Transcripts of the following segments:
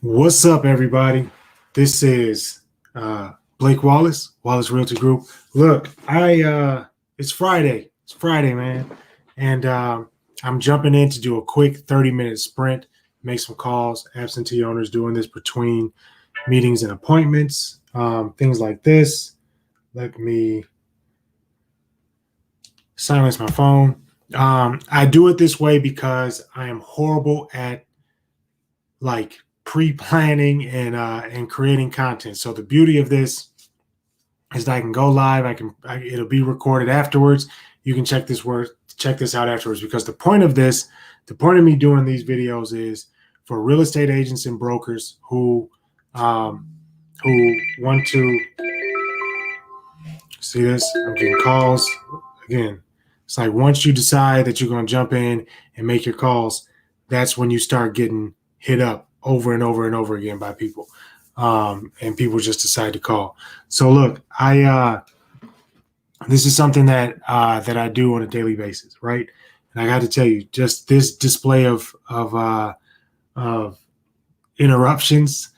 What's up, everybody? This is Blake Wallace, Wallace Realty Group. Look, it's Friday. It's Friday, man, and I'm jumping in to do a quick 30-minute sprint, make some calls. Absentee owners doing this between meetings and appointments, things like this. Let me silence my phone. I do it this way because I am horrible at like pre-planning and creating content. So the beauty of this is that I can go live. It'll be recorded afterwards. You can check this out afterwards, because the point of me doing these videos is for real estate agents and brokers who want to see this. I'm getting calls again. It's like once you decide that you're going to jump in and make your calls, that's when you start getting hit up over and over and over again by people. And people just decide to call. So look, this is something that I do on a daily basis, right? And I got to tell you, just this display of interruptions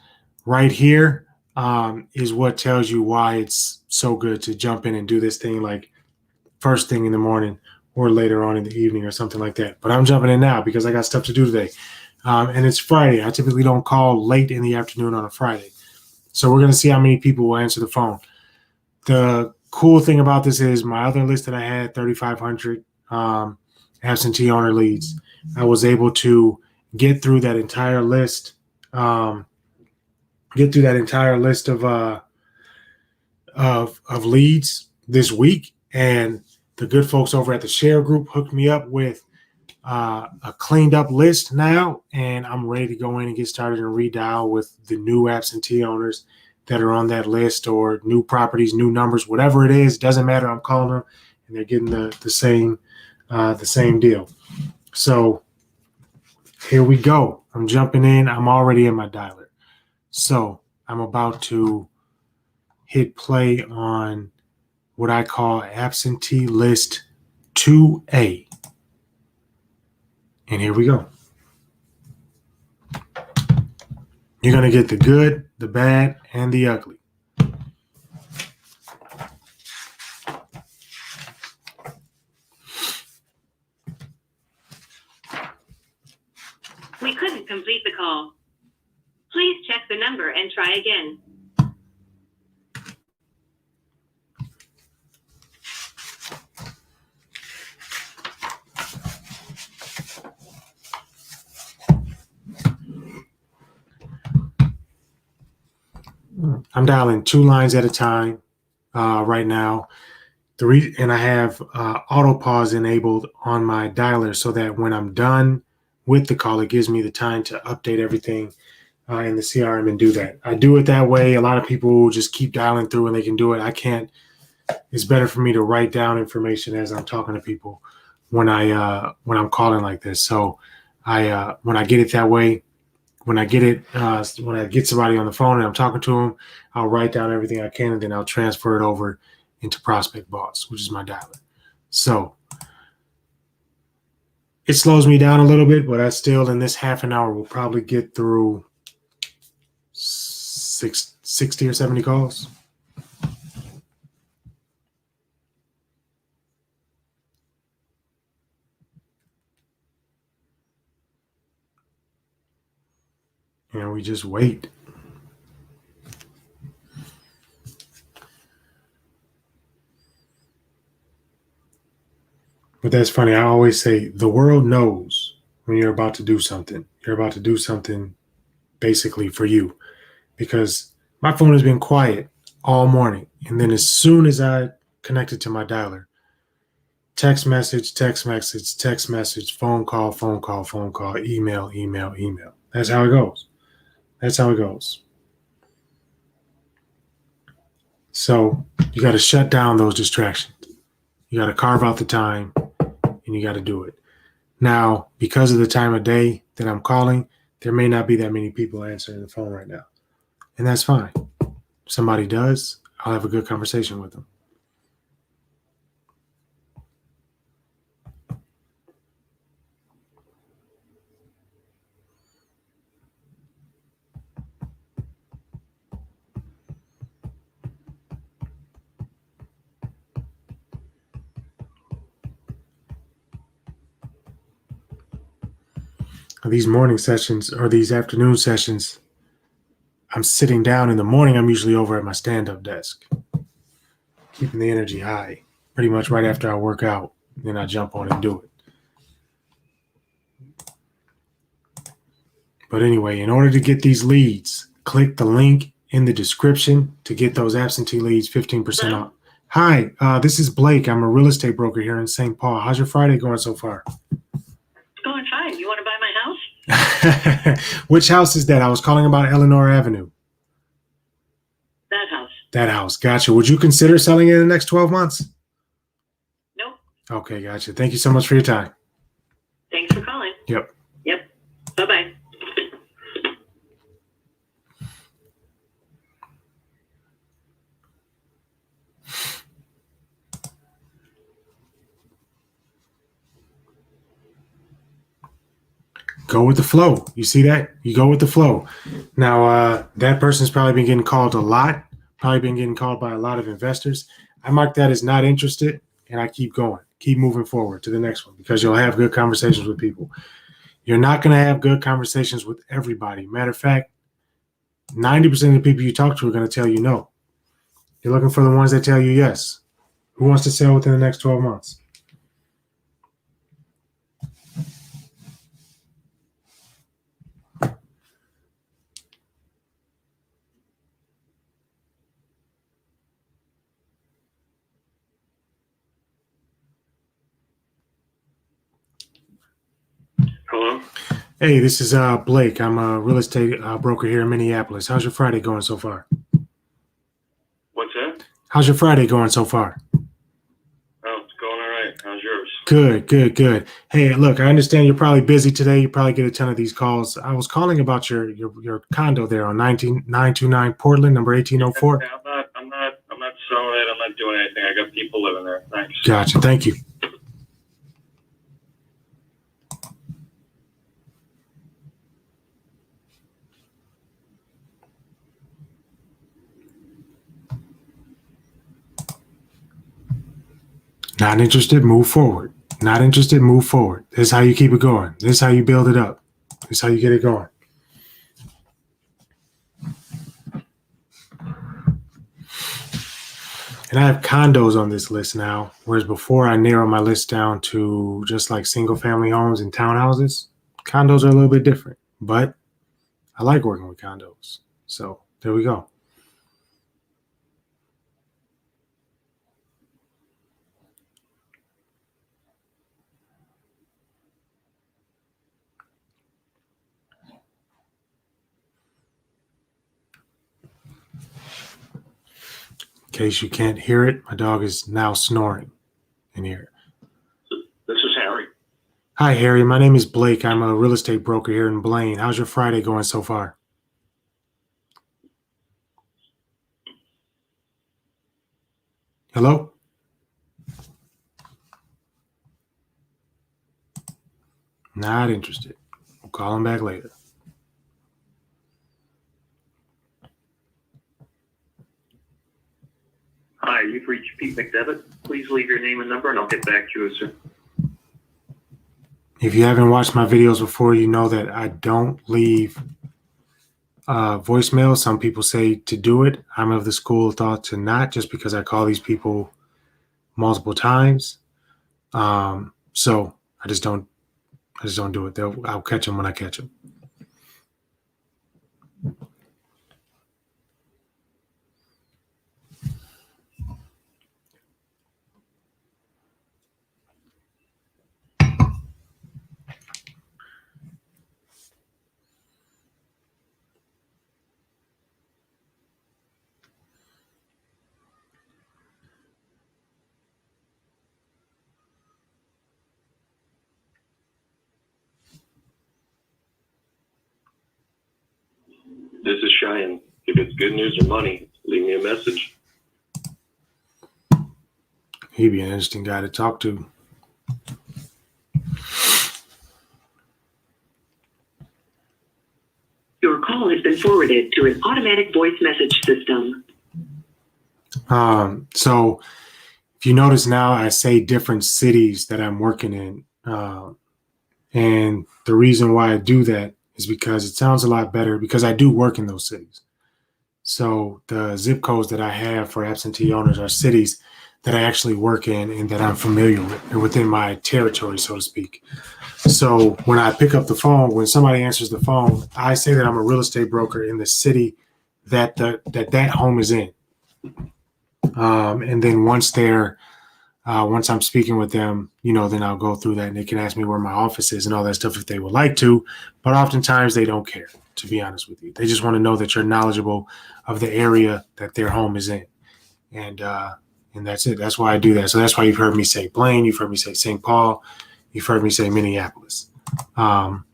right here is what tells you why it's so good to jump in and do this thing like first thing in the morning or later on in the evening or something like that. But I'm jumping in now because I got stuff to do today. And it's Friday. I typically don't call late in the afternoon on a Friday. So we're going to see how many people will answer the phone. The cool thing about this is my other list that I had, 3,500 absentee owner leads. I was able to get through that entire list, of leads this week. And the good folks over at the Share Group hooked me up with a cleaned up list now, and I'm ready to go in and get started and redial with the new absentee owners that are on that list, or new properties, new numbers, whatever it is. Doesn't matter. I'm calling them, and they're getting the same deal. So here we go. I'm jumping in. I'm already in my dialer. So I'm about to hit play on what I call absentee list 2A. And here we go. You're going to get the good, the bad, and the ugly. We couldn't complete the call. Please check the number and try again. I'm dialing 2 lines at a time right now. And I have auto pause enabled on my dialer so that when I'm done with the call, it gives me the time to update everything in the CRM and do that. I do it that way. A lot of people just keep dialing through and they can do it. I can't. It's better for me to write down information as I'm talking to people when I'm calling like this. So when I get it that way, when I get somebody on the phone and I'm talking to them, I'll write down everything I can, and then I'll transfer it over into Prospect Boss, which is my dialer. So it slows me down a little bit, but I still, in this half an hour, will probably get through 60 or 70 calls. And we just wait. But that's funny. I always say the world knows when you're about to do something. You're about to do something basically for you, because my phone has been quiet all morning. And then as soon as I connected to my dialer, text message, phone call, email. That's how it goes. So you got to shut down those distractions. You got to carve out the time, and you got to do it. Now, because of the time of day that I'm calling, there may not be that many people answering the phone right now. And that's fine. If somebody does, I'll have a good conversation with them. these morning sessions or these afternoon sessions, I'm sitting down in the morning. I'm usually over at my stand-up desk, keeping the energy high. Pretty much right after I work out, then I jump on and do it. But anyway, in order to get these leads, click the link in the description to get those absentee leads 15% off. Hi, this is Blake. I'm a real estate broker here in St. Paul. How's your Friday going so far? It's going fine. You want to buy my house? Which house is that? I was calling about Eleanor Avenue. That house. That house. Gotcha. Would you consider selling it in the next 12 months? Nope. Okay, gotcha. Thank you so much for your time. Thanks for calling. Yep. Bye-bye. Go with the flow. You see that? You go with the flow. Now, that person's probably been getting called a lot, probably been getting called by a lot of investors. I mark that as not interested, and I keep going, keep moving forward to the next one because you'll have good conversations with people. You're not going to have good conversations with everybody. Matter of fact, 90% of the people you talk to are going to tell you no. You're looking for the ones that tell you yes. Who wants to sell within the next 12 months? Hello? Hey, this is Blake. I'm a real estate broker here in Minneapolis. How's your Friday going so far? What's that? How's your Friday going so far? Oh, it's going all right. How's yours? Good, good, good. Hey, look, I understand you're probably busy today. You probably get a ton of these calls. I was calling about your condo there on 19929 Portland, number 1804. Yeah, I'm not selling it. I'm not doing anything. I got people living there. Thanks. Gotcha. Thank you. Not interested, move forward. Not interested, move forward. This is how you keep it going. This is how you build it up. This is how you get it going. And I have condos on this list now, whereas before I narrow my list down to just like single family homes and townhouses. Condos are a little bit different, but I like working with condos. So there we go. In case you can't hear it, my dog is now snoring in here. This is Harry. Hi, Harry. My name is Blake. I'm a real estate broker here in Blaine. How's your Friday going so far? Hello? Not interested. We'll call him back later. Hi, you've reached Pete McDevitt. Please leave your name and number, and I'll get back to you as soon. If you haven't watched my videos before, you know that I don't leave voicemail. Some people say to do it. I'm of the school of thought to not, just because I call these people multiple times. So I just don't do it. I'll catch them when I catch them. This is Cheyenne. If it's good news or money, leave me a message. He'd be an interesting guy to talk to. Your call has been forwarded to an automatic voice message system. So if you notice now, I say different cities that I'm working in. And the reason why I do that is because it sounds a lot better because I do work in those cities. So the zip codes that I have for absentee owners are cities that I actually work in and that I'm familiar with. They're within my territory, so to speak. So when I pick up the phone, when somebody answers the phone, I say that I'm a real estate broker in the city that home is in. And then once I'm speaking with them, then I'll go through that and they can ask me where my office is and all that stuff if they would like to. But oftentimes they don't care, to be honest with you. They just want to know that you're knowledgeable of the area that their home is in. And that's it. That's why I do that. So that's why you've heard me say Blaine. You've heard me say St. Paul. You've heard me say Minneapolis. And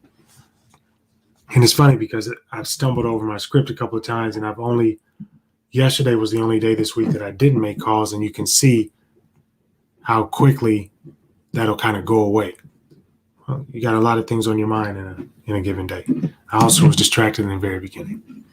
it's funny because I've stumbled over my script a couple of times and yesterday was the only day this week that I didn't make calls, and you can see how quickly that'll kind of go away. Well, you got a lot of things on your mind in a given day. I also was distracted in the very beginning.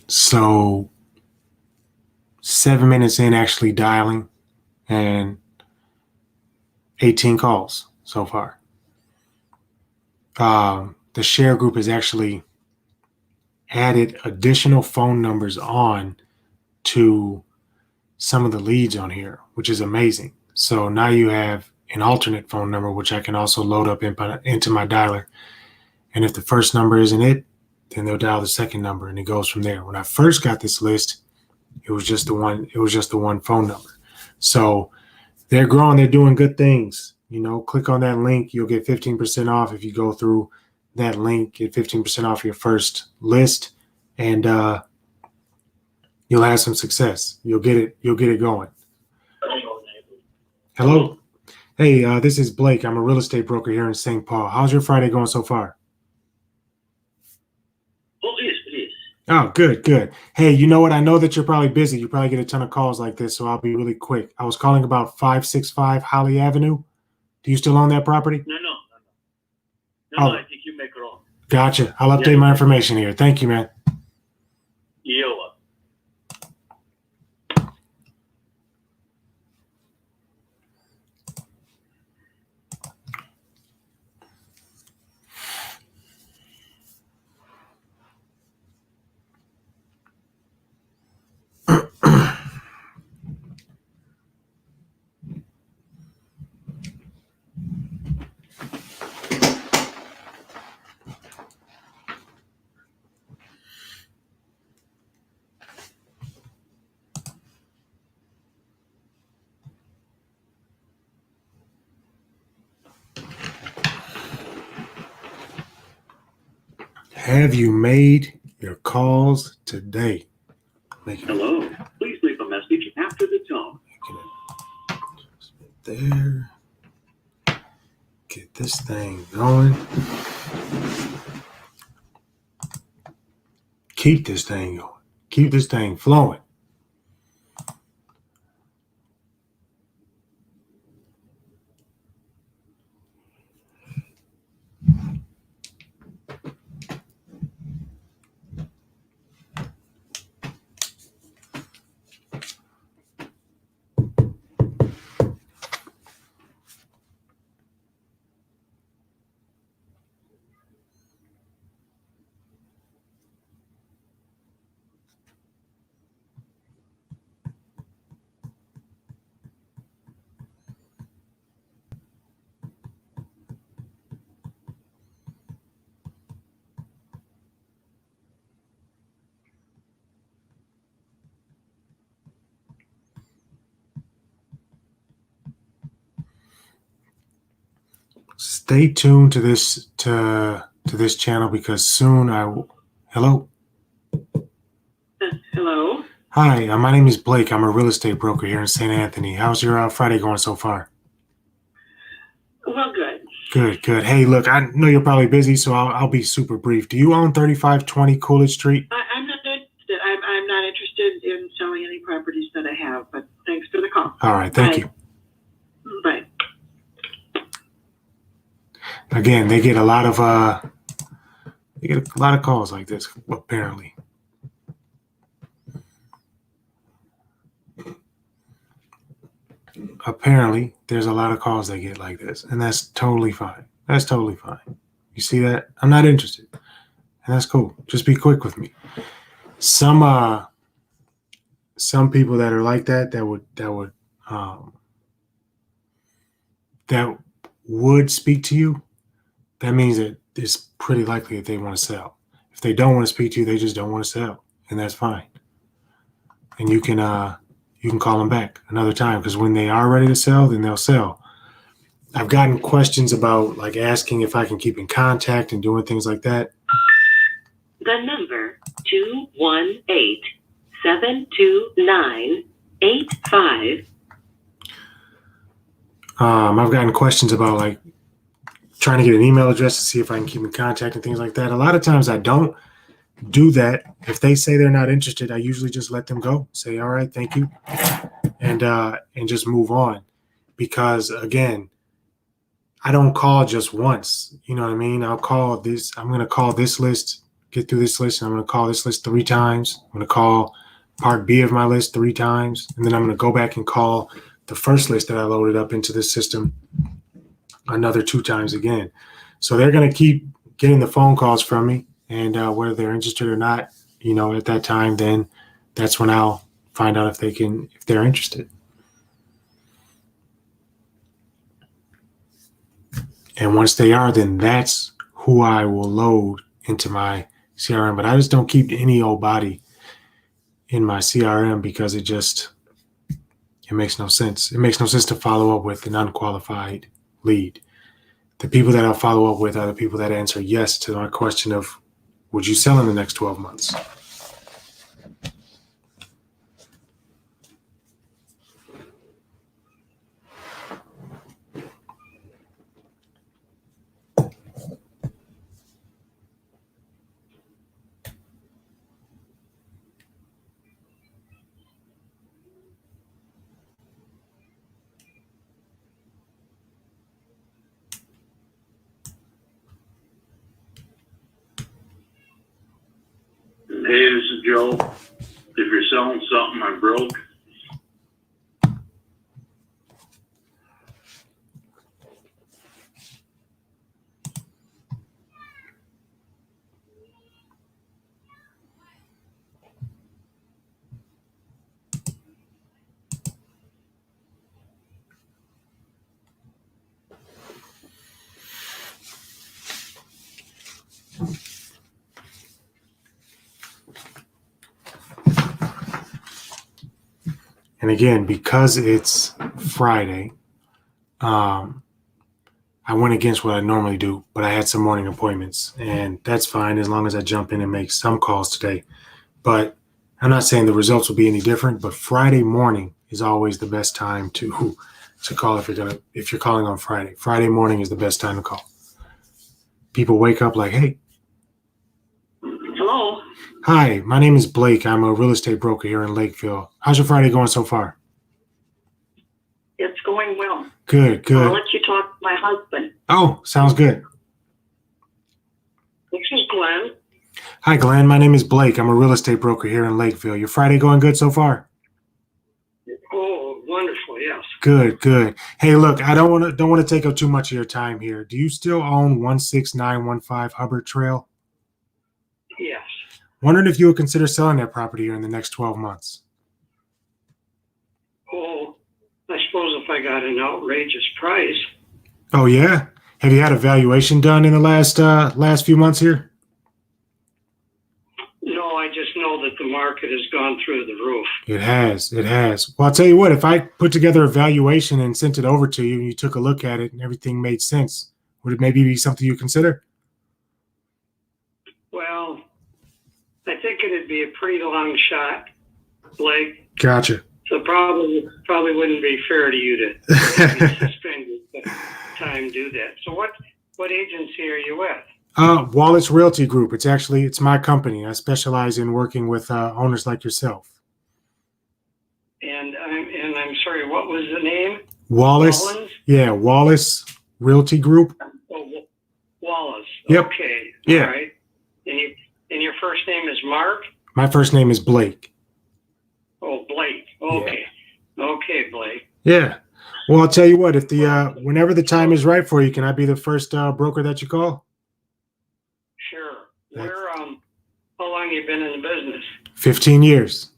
So 7 minutes in actually dialing and 18 calls so far. The share group has actually added additional phone numbers on to some of the leads on here, which is amazing. So now you have an alternate phone number, which I can also load up into my dialer. And if the first number isn't it, then they'll dial the second number and it goes from there. When I first got this list, it was just the one phone number. So they're growing, they're doing good things. Click on that link, you'll get 15% off if you go through that link, get 15% off your first list, and you'll have some success. You'll get it going. Hello. Hey, this is Blake. I'm a real estate broker here in St. Paul. How's your Friday going so far? Oh, it is. Oh, good. Hey, you know what? I know that you're probably busy. You probably get a ton of calls like this, so I'll be really quick. I was calling about 565 Holly Avenue. Do you still own that property? No, Oh. I think you make wrong. Gotcha. I'll update my information here. Thank you, man. You're welcome. Have you made your calls today? Hello. Please leave a message after the tone. There. Get this thing going. Keep this thing going. Keep this thing flowing. Stay tuned to this channel because soon I will. Hello. Hello. Hi, my name is Blake. I'm a real estate broker here in St. Anthony. How's your Friday going so far? Well, good. Good, good. Hey, look, I know you're probably busy, so I'll be super brief. Do you own 3520 Coolidge Street? I'm not interested. I'm not interested in selling any properties that I have, but thanks for the call. All right, thank you. Bye. Again, they get a lot of calls like this, apparently. Apparently, there's a lot of calls they get like this, and that's totally fine. That's totally fine. You see that? I'm not interested, and that's cool. Just be quick with me. Some people that are like that would speak to you. That means that it's pretty likely that they want to sell. If they don't want to speak to you, they just don't want to sell, and that's fine. And you can call them back another time, because when they are ready to sell, then they'll sell. I've gotten questions about like asking if I can keep in contact and doing things like that. The number 218-729-85. I've gotten questions about like trying to get an email address to see if I can keep in contact and things like that. A lot of times I don't do that. If they say they're not interested, I usually just let them go. Say, all right, thank you, and just move on. Because again, I don't call just once. You know what I mean? I'll call this. I'm going to call this list, get through this list, and I'm going to call this list 3 times. I'm going to call part B of my list 3 times, and then I'm going to go back and call the first list that I loaded up into this system another 2 times again. So they're going to keep getting the phone calls from me, and whether they're interested or not, at that time, then that's when I'll find out if they're interested. And once they are, then that's who I will load into my CRM. But I just don't keep any old body in my CRM, because it makes no sense. It makes no sense to follow up with an unqualified lead. The people that I'll follow up with are the people that answer yes to my question of, would you sell in the next 12 months? Hey, this is Joe. If you're selling something, I'm broke. And again, because it's Friday, I went against what I normally do, but I had some morning appointments, and that's fine as long as I jump in and make some calls today. But I'm not saying the results will be any different, but Friday morning is always the best time to call if you're calling on Friday. Friday morning is the best time to call. People wake up like, hey. Hello. Hi, my name is Blake. I'm a real estate broker here in Lakeville. How's your Friday going so far? It's going well. Good, good. I'll let you talk to my husband. Oh, sounds good. This is Glenn. Hi, Glenn. My name is Blake. I'm a real estate broker here in Lakeville. Your Friday going good so far? Oh, wonderful. Yes. Good, good. Hey, look, I don't want to take up too much of your time here. Do you still own 16915 Hubbard Trail? Yes. Wondering if you would consider selling that property here in the next 12 months. Oh, I suppose if I got an outrageous price. Oh, yeah? Have you had a valuation done in the last few months here? No, I just know that the market has gone through the roof. It has. It has. Well, I'll tell you what, if I put together a valuation and sent it over to you and you took a look at it and everything made sense, would it maybe be something you consider? Well, I think it'd be a pretty long shot, Blake. Gotcha. So probably wouldn't be fair to you to suspend your time to do that. So What agency are you with? Wallace Realty Group. It's my company. I specialize in working with owners like yourself. And I'm sorry, what was the name? Wallace. Rollins? Yeah, Wallace Realty Group. Oh, Wallace. Yep. Okay. Yeah. All right. And your first name is Mark? My first name is Blake. Oh, Blake. Okay. Okay, Blake. Yeah. Well, I'll tell you what. If whenever the time is right for you, can I be the first broker that you call? Sure. How long you been in the business? 15 years.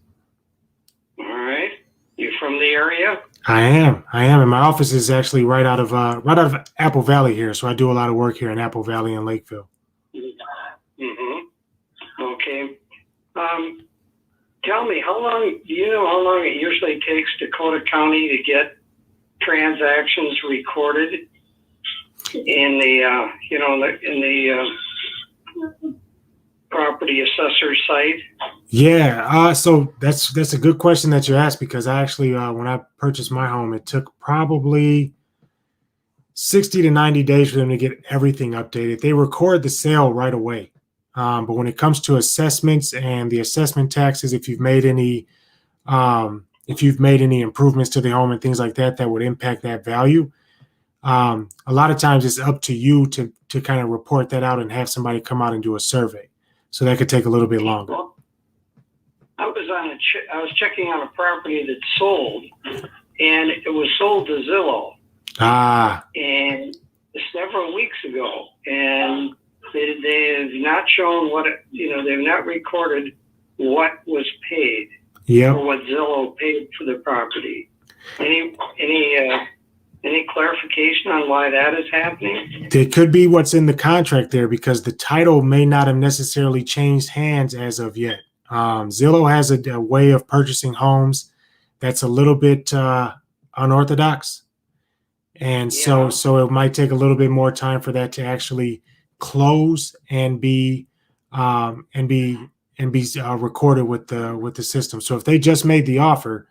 All right. You from the area? I am, and my office is actually right out of Apple Valley here. So I do a lot of work here in Apple Valley and Lakeville. Mm-hmm. Okay. Tell me, do you know how long it usually takes Dakota County to get transactions recorded in the property assessor site? Yeah. So that's a good question that you asked, because I actually when I purchased my home, it took probably 60 to 90 days for them to get everything updated. They record the sale right away. But when it comes to assessments and the assessment taxes, if you've made any improvements to the home and things like that would impact that value, a lot of times it's up to you to kind of report that out and have somebody come out and do a survey. So that could take a little bit longer. Well, I was checking on a property that sold, and it was sold to Zillow. And several weeks ago, and they have not shown they've not recorded what was paid. Yep. Or what Zillow paid for the property. Any clarification on why that is happening? It could be what's in the contract there, because the title may not have necessarily changed hands as of yet. Zillow has a way of purchasing homes that's a little bit unorthodox. And so it might take a little bit more time for that to actually close and be recorded with the system. So if they just made the offer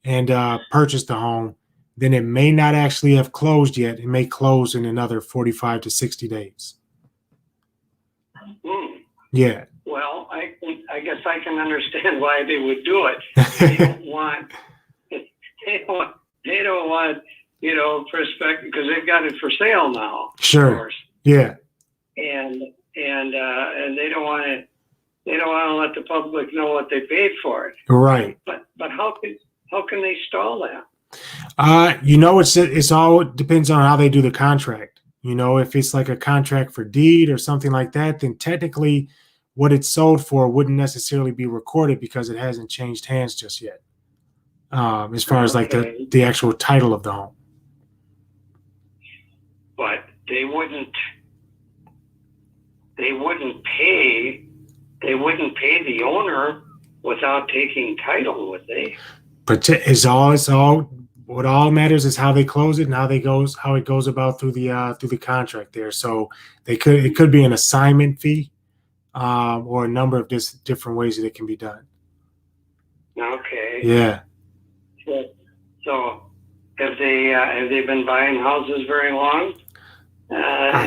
and purchased the home, then it may not actually have closed yet. It may close in another 45 to 60 days. Yeah. Well, I guess I can understand why they would do it. They don't want prospective, because they've got it for sale now. Sure. Of course. Yeah. And they don't want to. They don't want to let the public know what they paid for it. Right. But how can they stall that? It's all depends on how they do the contract. If it's like a contract for deed or something like that, then technically what it's sold for wouldn't necessarily be recorded because it hasn't changed hands just yet. As far as like the actual title of the home. But they wouldn't pay the owner without taking title, would they? But what all matters is how they close it and how it goes about through the contract there. So it could be an assignment fee, or a number of different ways that it can be done. Okay. Yeah. So have they been buying houses very long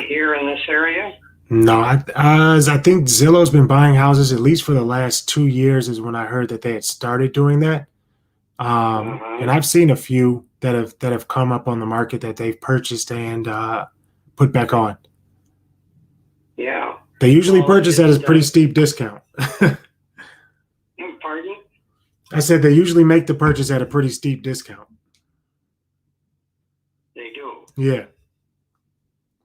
here in this area? No, I think Zillow's been buying houses at least for the last 2 years is when I heard that they had started doing that. And I've seen a few that have come up on the market that they've purchased and put back on. Yeah. They usually purchase at a pretty steep discount. Pardon? I said they usually make the purchase at a pretty steep discount. They do. Yeah.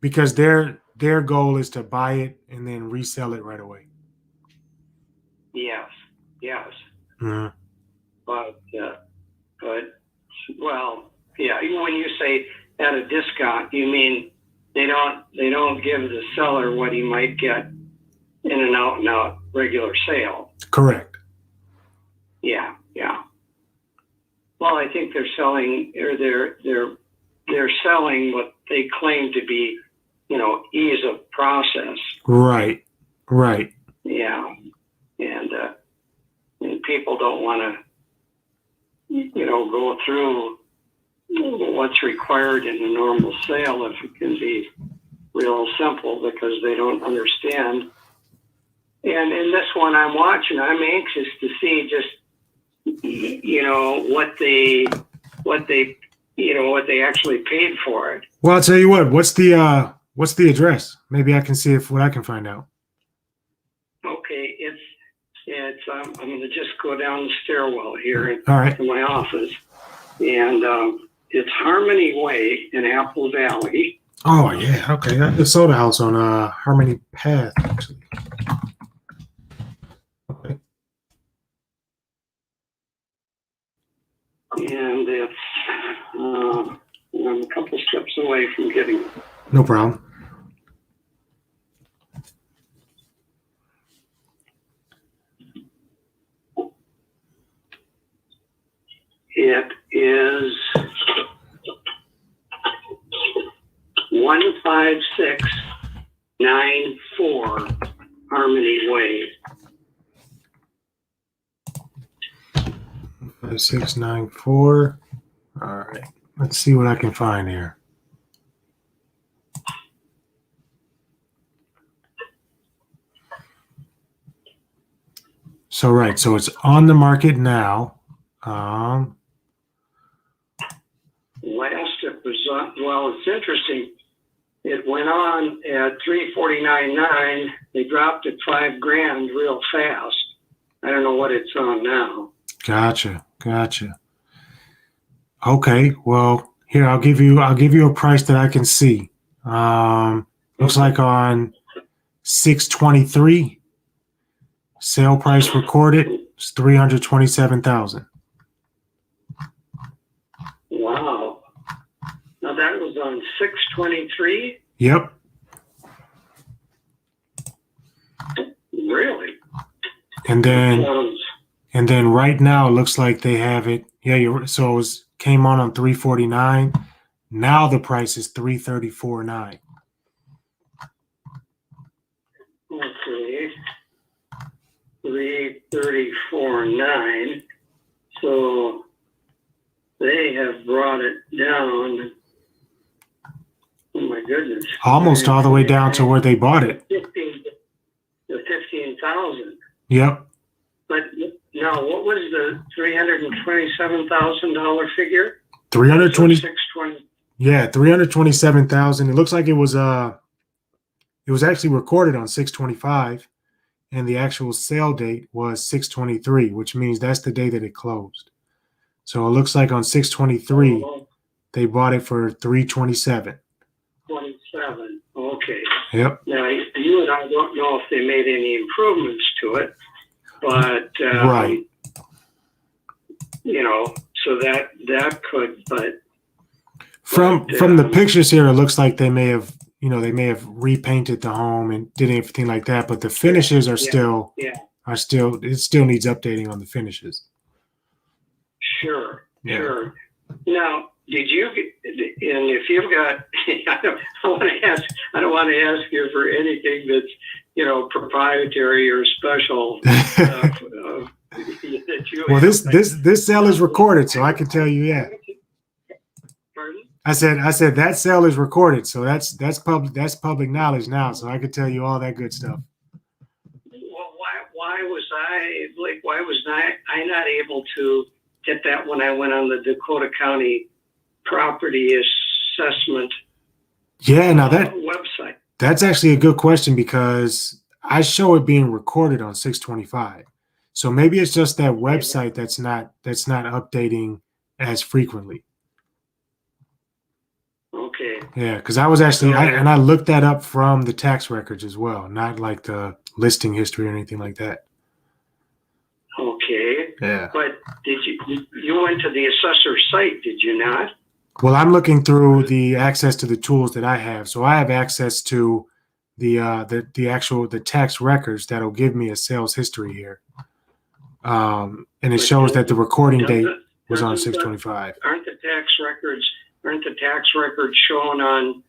Because their goal is to buy it and then resell it right away. Yes. Mm-hmm. But when you say at a discount, you mean they don't give the seller what he might get in an out regular sale. Correct. Yeah. Well, I think they're selling, or they're selling what they claim to be, ease of process. Right. Yeah, and people don't want to, go through what's required in a normal sale if it can be real simple because they don't understand. And in this one I'm watching, I'm anxious to see just, what they actually paid for it. Well, I'll tell you what. What's the address? Maybe I can see what I can find out. Okay, it's I'm going to just go down the stairwell here All right. to my office, and it's Harmony Way in Apple Valley. Oh yeah. Okay. The soda house on Harmony Path, actually. Okay. And it's I'm a couple steps away from getting it. No problem. It is 15694 Harmony Way. 5694. All right. Let's see what I can find here. So right. So it's on the market now. Last it was on, well, it's interesting. It went on at 349.9. They dropped it $5,000 real fast. I don't know what it's on now. Gotcha. Okay. Well, here I'll give you a price that I can see. Looks like on 623 sale price recorded is 327,000. Wow. Now that was on 623? Yep. Really? And then right now it looks like they have it. Yeah, so it came on 349. Now the price is 334.9. Okay. 334.9. So they have brought it down. Oh my goodness. Almost all the way down to where they bought it. 15,000. Yep. But now, what was the $327,000 figure? 320. 620. Yeah, 327,000. It looks like it was actually recorded on 625, and the actual sale date was 623, which means that's the day that it closed. So it looks like on 623 they bought it for 327. 27. Okay. Yep. Now you and I don't know if they made any improvements to it, but right. So that could, but from the pictures here, it looks like they may have repainted the home and did everything like that, but the finishes are still it still needs updating on the finishes. Sure. Yeah. Sure. Now, did you? And if you've got, I don't want to ask you for anything that's proprietary or special. Well, this sale is recorded, so I can tell you. Yeah. Pardon? I said that sale is recorded, so that's public knowledge now, so I could tell you all that good stuff. Well, why was I not able to get that when I went on the Dakota County property assessment now that website? That's actually a good question because I show it being recorded on 625. So maybe it's just that website that's not updating as frequently. Okay. Yeah, because I was actually I looked that up from the tax records as well, not like the listing history or anything like that. Okay. Yeah. But you went to the assessor site, did you not? Well, I'm looking through the access to the tools that I have. So I have access to the actual tax records that'll give me a sales history here. And it shows that the recording date was on 625. Aren't the tax records shown on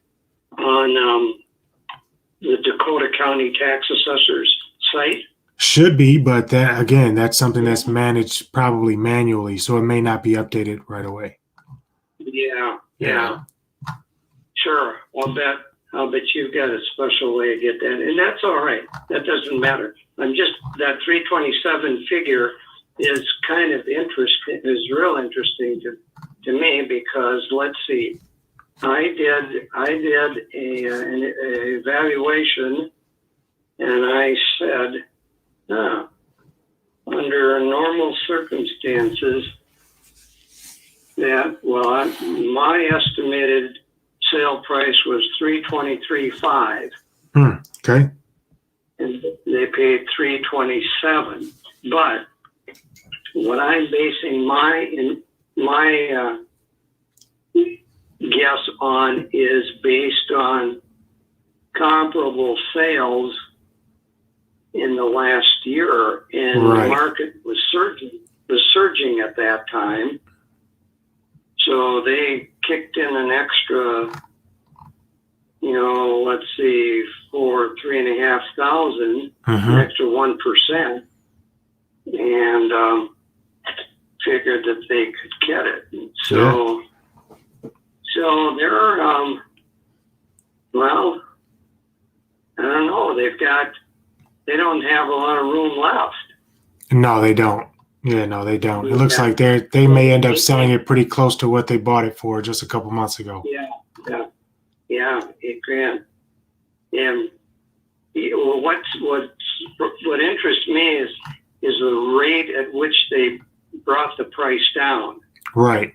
the Dakota County tax assessor's site? Should be, but that's something that's managed probably manually, so it may not be updated right away. Yeah. Sure. I'll bet but you've got a special way to get that, and that's all right. That doesn't matter. That 327 figure is kind of interesting, is real interesting to me, because let's see, I did an evaluation, and I said, under normal circumstances, my estimated sale price was $323,500. Okay. And they paid $327,000. But what I'm basing my guess on is based on comparable sales in the last year, and Right. the market was surging at that time. So they kicked in an extra, let's see, for $3,500, an extra 1%, and figured that they could get it. So they're, well, I don't know. They don't have a lot of room left. No, they don't. Yeah, no, they don't. It looks like they may end up selling it pretty close to what they bought it for just a couple months ago. Yeah, $8,000. And what interests me is the rate at which they brought the price down. Right.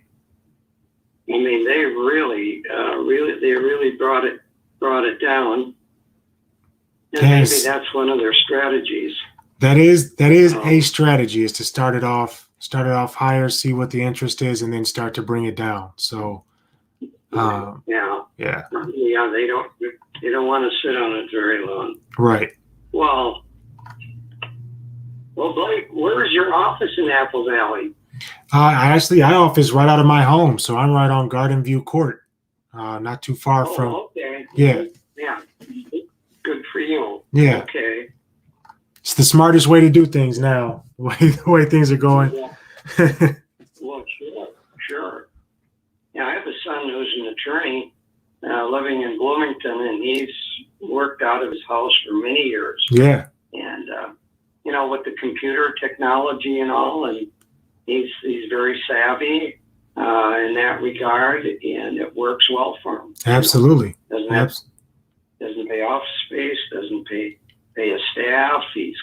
I mean, they really brought it down. And Yes. maybe that's one of their strategies. That is a strategy, is to start it off higher, see what the interest is, and then start to bring it down. So, Yeah. yeah, They don't want to sit on it very long. right. Well, Blake, where's your office in Apple Valley? I office right out of my home, so I'm right on Garden View Court, not too far from. Okay. Yeah. Yeah. Good for you. Yeah, Okay. it's the smartest way to do things now. The way things are going. Yeah. Well, sure. Yeah, I have a son who's an attorney living in Bloomington, and he's worked out of his house for many years. Yeah, And with the computer technology and all, and he's very savvy in that regard, and it works well for him. absolutely. Doesn't pay office space, doesn't pay his staff. He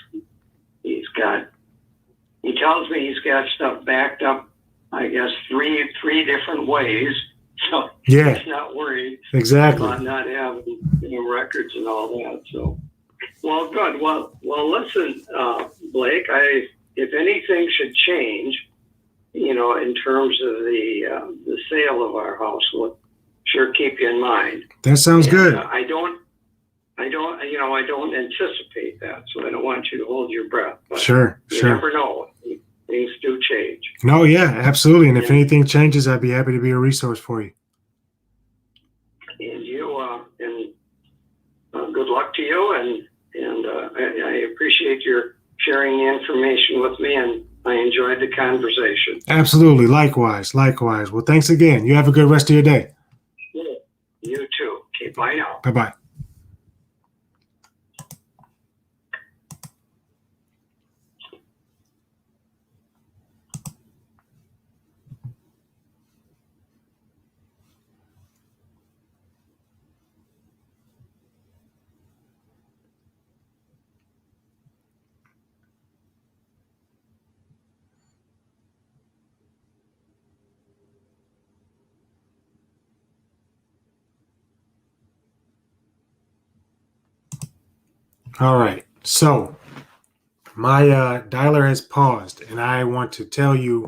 tells me he's got stuff backed up, I guess, three different ways. So Yeah, he's not worried exactly. about not having records and all that. So, well, good. Well, listen, Blake, if anything should change, in terms of the sale of our house, we'll sure keep you in mind. That sounds good. I don't anticipate that, so I don't want you to hold your breath. But Sure. you never know. Things do change. No, yeah, absolutely. And if Yeah. anything changes, I'd be happy to be a resource for you. And good luck to you. And I appreciate your sharing the information with me, and I enjoyed the conversation. Absolutely. Likewise. Well, thanks again. You have a good rest of your day. You too. Okay, bye now. Bye-bye. All right. So my dialer has paused, and I want to tell you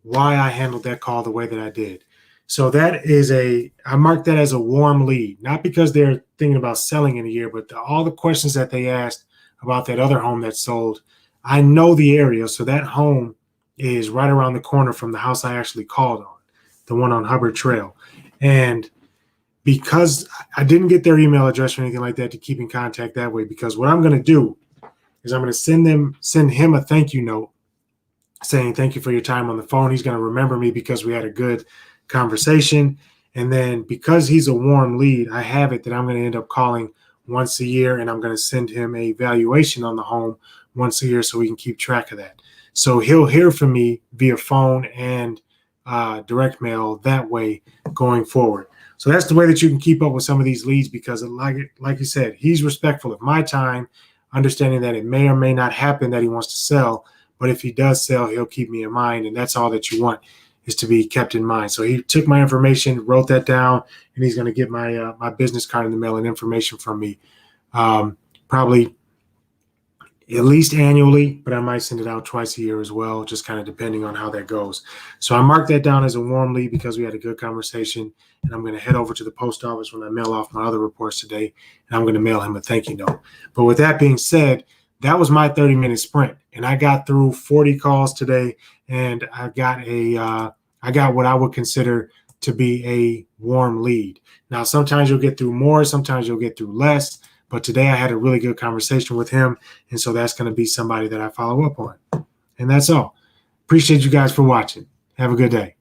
why I handled that call the way that I did. So I marked that as a warm lead, not because they're thinking about selling in a year, but all the questions that they asked about that other home that sold. I know the area, so that home is right around the corner from the house I actually called on, the one on Hubbard Trail. And because I didn't get their email address or anything like that to keep in contact that way, because what I'm going to do is I'm going to send him a thank you note saying thank you for your time on the phone. He's going to remember me because we had a good conversation. And then because he's a warm lead, I have it that I'm going to end up calling once a year, and I'm going to send him a valuation on the home once a year so we can keep track of that. So he'll hear from me via phone and direct mail that way going forward. So that's the way that you can keep up with some of these leads, because like you said, he's respectful of my time, understanding that it may or may not happen that he wants to sell, but if he does sell, he'll keep me in mind, and that's all that you want, is to be kept in mind. So he took my information, wrote that down, and he's going to get my my business card in the mail and information from me, probably at least annually, but I might send it out twice a year as well, just kind of depending on how that goes. So I marked that down as a warm lead because we had a good conversation, and I'm going to head over to the post office when I mail off my other reports today, and I'm going to mail him a thank you note. But with that being said, that was my 30-minute sprint, and I got through 40 calls today, and I got what I would consider to be a warm lead. Now, sometimes you'll get through more, sometimes you'll get through less, but today I had a really good conversation with him, and so that's going to be somebody that I follow up on. And that's all. Appreciate you guys for watching. Have a good day.